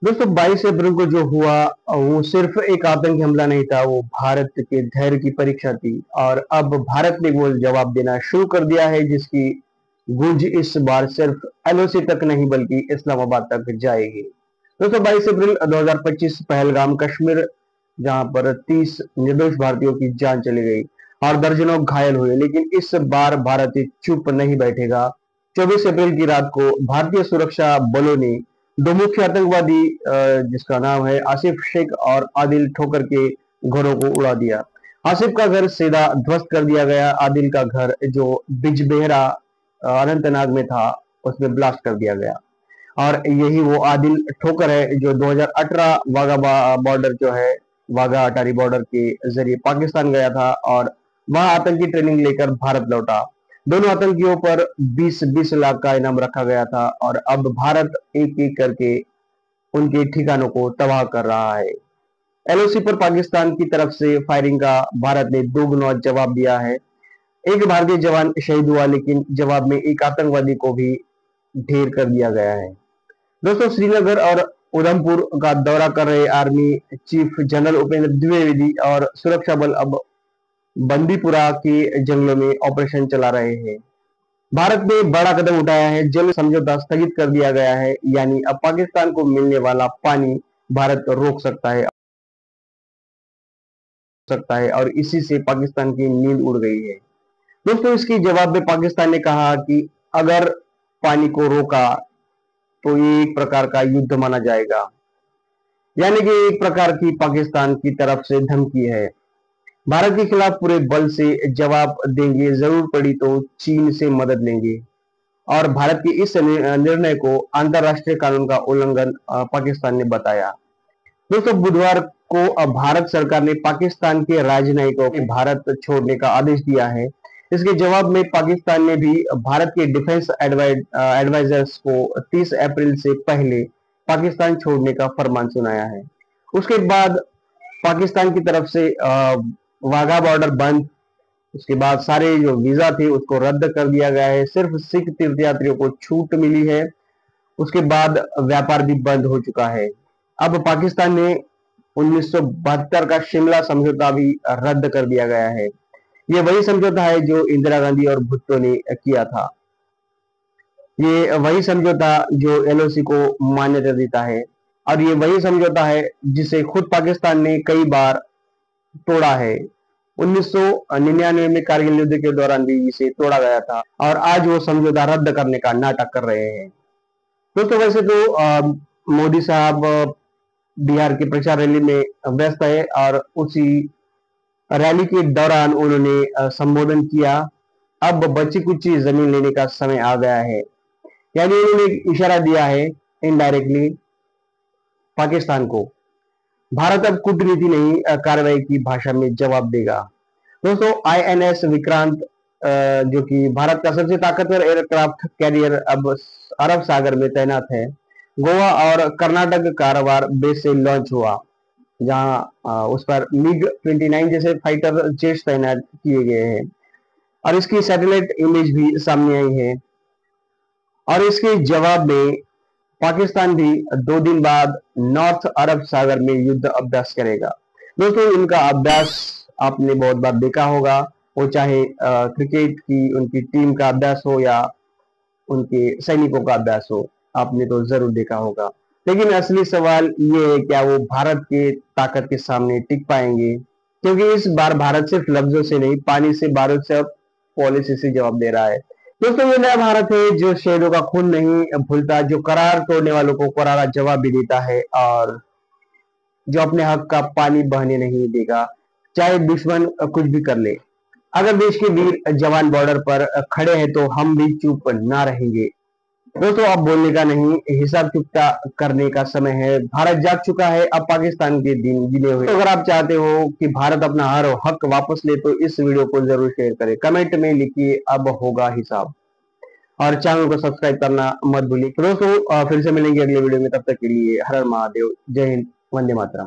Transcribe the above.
दोस्तों 22 अप्रैल को जो हुआ वो सिर्फ एक आतंकी हमला नहीं था, वो भारत के धैर्य की परीक्षा थी। और अब भारत ने वो जवाब देना शुरू कर दिया है, जिसकी गूंज इस बार सिर्फ एलओसी तक नहीं बल्कि इस्लामाबाद तक जाएगी। दोस्तों 22 अप्रैल 2025 पहलगाम कश्मीर, जहां पर 30 निर्दोष भारतीयों की जान चली गई और दर्जनों घायल हुए, लेकिन इस बार भारत चुप नहीं बैठेगा। 24 अप्रैल की रात को भारतीय सुरक्षा बलों ने दो मुख्य आतंकवादी जिसका नाम है आसिफ शेख और आदिल ठोकर के घरों को उड़ा दिया। आसिफ का घर सीधा ध्वस्त कर दिया गया, आदिल का घर जो बिजबेहरा अनंतनाग में था उसमें ब्लास्ट कर दिया गया। और यही वो आदिल ठोकर है जो 2018 वाघा बॉर्डर जो है, वाघा अटारी बॉर्डर के जरिए पाकिस्तान गया था और वहां आतंकी ट्रेनिंग लेकर भारत लौटा। दोनों आतंकियों पर 20-20 लाख का इनाम रखा गया था और अब भारत एक एक करके उनके ठिकानों को तबाह कर रहा है। एलओसी पर पाकिस्तान की तरफ से फायरिंग का भारत ने दोगुना जवाब दिया है। एक भारतीय जवान शहीद हुआ, लेकिन जवाब में एक आतंकवादी को भी ढेर कर दिया गया है। दोस्तों श्रीनगर और उधमपुर का दौरा कर रहे army chief general Upendra Dwivedi और सुरक्षा बल अब बंदीपुरा के जंगलों में ऑपरेशन चला रहे हैं। भारत ने बड़ा कदम उठाया है, जल समझौता स्थगित कर दिया गया है, यानी अब पाकिस्तान को मिलने वाला पानी भारत रोक सकता है और इसी से पाकिस्तान की नींद उड़ गई है। दोस्तों इसके जवाब में पाकिस्तान ने कहा कि अगर पानी को रोका तो ये एक प्रकार का युद्ध माना जाएगा, यानी कि एक प्रकार की पाकिस्तान की तरफ से धमकी है। भारत के खिलाफ पूरे बल से जवाब देंगे, जरूर पड़ी तो चीन से मदद लेंगे। और भारत के इस निर्णय को अंतरराष्ट्रीय कानून का उल्लंघन पाकिस्तान ने बताया। दोस्तों बुधवार को भारत सरकार ने पाकिस्तान के राजनयिकों को भारत छोड़ने का आदेश दिया है। इसके जवाब में पाकिस्तान ने भी भारत के डिफेंस एडवाइजर्स को 30 अप्रैल से पहले पाकिस्तान छोड़ने का फरमान सुनाया है। उसके बाद पाकिस्तान की तरफ से वाघा बॉर्डर बंद, उसके बाद सारे जो वीजा थे उसको रद्द कर दिया गया है, सिर्फ सिख तीर्थयात्रियों को छूट मिली है। उसके बाद व्यापार भी बंद हो चुका है। अब पाकिस्तान ने 1972 का शिमला समझौता भी रद्द कर दिया गया है। ये वही समझौता है जो इंदिरा गांधी और भुट्टो ने किया था। ये वही समझौता जो एलओसी को मान्यता देता है और ये वही समझौता है जिसे खुद पाकिस्तान ने कई बार तोड़ा है। 1999 में कारगिल युद्ध के दौरान भी इसे तोड़ा गया था और आज वो समझौता रद्द करने का नाटक कर रहे हैं। दोस्तों वैसे तो मोदी साहब बिहार की प्रचार रैली में व्यस्त है और उसी रैली के दौरान उन्होंने संबोधन किया। अब बची कुची जमीन लेने का समय आ गया है, यानी उन्होंने एक इशारा दिया है इनडायरेक्टली पाकिस्तान को। भारत अब कूटनीति नहीं कार्रवाई की भाषा में जवाब देगा। दोस्तों आईएनएस विक्रांत जो कि भारत का सबसे ताकतवर एयरक्राफ्ट कैरियर अब अरब सागर में तैनात है। गोवा और कर्नाटक कारवार बेस से लॉन्च हुआ, जहां उस पर मिग 29 जैसे फाइटर जेट्स तैनात किए गए हैं और इसकी सैटेलाइट इमेज भी सामने आई है। और इसके जवाब में पाकिस्तान भी 2 दिन बाद नॉर्थ अरब सागर में युद्ध अभ्यास करेगा। दोस्तों इनका अभ्यास आपने बहुत बार देखा होगा, वो चाहे क्रिकेट की उनकी टीम का अभ्यास हो या उनके सैनिकों का अभ्यास हो, आपने तो जरूर देखा होगा। लेकिन असली सवाल ये है, क्या वो भारत के ताकत के सामने टिक पाएंगे? क्योंकि इस बार भारत सिर्फ लफ्जों से नहीं, पानी से, बारूद से, पॉलिसी से जवाब दे रहा है। दोस्तों ये नया भारत है जो शहीदों का खून नहीं भूलता, जो करार तोड़ने वालों को करारा जवाब भी देता है और जो अपने हक का पानी बहने नहीं देगा, चाहे दुश्मन कुछ भी कर ले। अगर देश के वीर जवान बॉर्डर पर खड़े हैं तो हम भी चुप ना रहेंगे। दोस्तों अब बोलने का नहीं, हिसाब चुकता करने का समय है। भारत जाग चुका है, अब पाकिस्तान के दिन गिने हुए। तो अगर आप चाहते हो कि भारत अपना हर हक वापस ले तो इस वीडियो को जरूर शेयर करें, कमेंट में लिखिए अब होगा हिसाब और चैनल को सब्सक्राइब करना मत भूलिए। दोस्तों फिर से मिलेंगे अगले वीडियो में, तब तक के लिए हर हर महादेव, जय हिंद, वंदे मातरम।